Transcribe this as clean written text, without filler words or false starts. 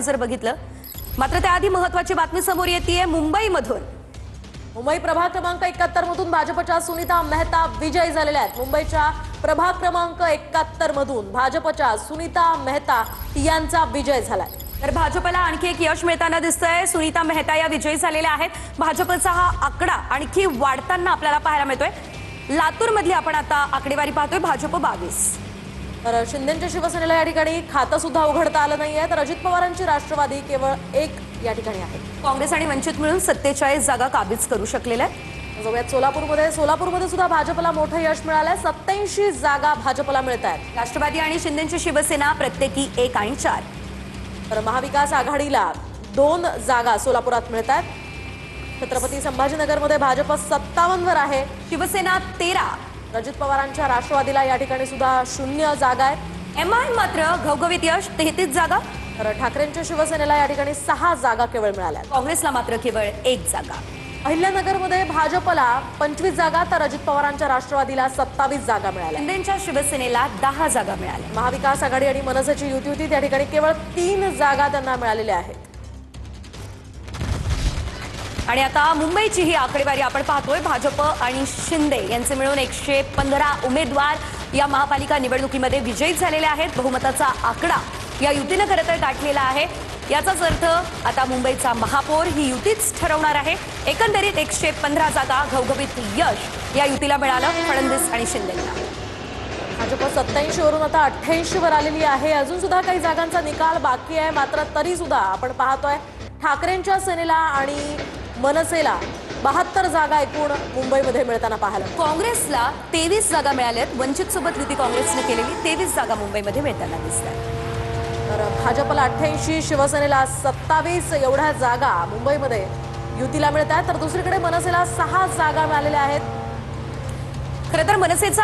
जर बघितलं मात्र त्याआधी महत्त्वाची बातमी समोर येतेय मुंबईमधून। मुंबई प्रभाग क्रमांक 71 मधून भाजपच्या सुनीता मेहता विजयी झालेल्या आहेत। मुंबईच्या प्रभाग क्रमांक 71 मधून भाजपच्या सुनीता मेहता यांचा विजय झालाय। तर भाजपला आणखी एक यश मिळताना दिसतंय। सुनीता मेहता या विजयी झालेल्या आहेत। भाजपचा हा आकडा आणखी वाढताना आपल्याला पाहायला मिळतोय। लातूर मधली आपण आता आकडेवारी पाहतोय, भाजप 22। तर शिंदेच्या शिवसेनेला या ठिकाणी खातं सुद्धा उघडता आलं नाहीये, तर अजित पवारांची राष्ट्रवादी केवळ 1 या ठिकाणी आहे। काँग्रेस आणि वंचित मिळून 47 जागा काबीज करू शकलेल्या आहेत। जाऊयात सोलापूरमध्ये सुद्धा भाजपला मोठं यश मिळालंय। 87 जागा भाजपला मिळत आहेत। राष्ट्रवादी आणि शिंदेची शिवसेना प्रत्येकी 1 आणि 4। तर महाविकास आघाडीला 2 जागा सोलापुरात मिळत आहेत। छत्रपती संभाजीनगरमध्ये भाजप 57 वर आहे, शिवसेना 13। अजित पवारांच्या राष्ट्रवादीला या ठिकाणी सुद्धा 0 जागा आहेत। एमआय मात्र घवघवीत यश 33 जागा। तर ठाकरेंच्या शिवसेनेला या ठिकाणी 6 जागा केवळ मिळाल्या। काँग्रेसला मात्र केवळ 1 जागा। अहिल्यानगरमध्ये भाजपला 25 जागा, तर अजित पवारांच्या राष्ट्रवादीला 27 जागा मिळाल्या। शिंदेच्या शिवसेनेला 10 जागा मिळाल्या। महाविकास आघाडी आणि मनसेची युती होती, त्या ठिकाणी केवळ 3 जागा त्यांना मिळालेल्या आहेत। आणि आता मुंबईची ही आकडेवारी आपण पाहतोय। भाजप आणि शिंदे यांचे मिळून 115 उमेदवार या महापालिका निवडणुकीमध्ये विजयी झालेले आहेत। बहुमताचा आकडा या युतीने खरं तर गाठलेला आहे। याचाच अर्थ आता मुंबईचा महापौर ही युतीच ठरवणार आहे। एकंदरीत 115 जागा घवघवीत यश या युतीला मिळालं, फडणवीस आणि शिंदेंना। भाजप 87 वरून आता 88 वर आलेली आहे। अजून सुद्धा काही जागांचा निकाल बाकी आहे, मात्र तरी सुद्धा आपण पाहतोय ठाकरेंच्या सेनेला आणि मनसेला 72 जागा एकूण मुंबईमध्ये मिळताना पाहायला मिळतात। काँग्रेसला 23 जागा मिळाल्यात। वंचित सोबत युती काँग्रेसने केलेली 23 जागा मुंबईमध्ये मिळताना दिसतात। तर भाजपला 88, शिवसेनेला 27 एवढ्या जागा मुंबईमध्ये युतीला मिळतात, तर दुसरीकडे मनसेला 6 जागा मिळालेल्या आहेत। खरं तर मनसेचा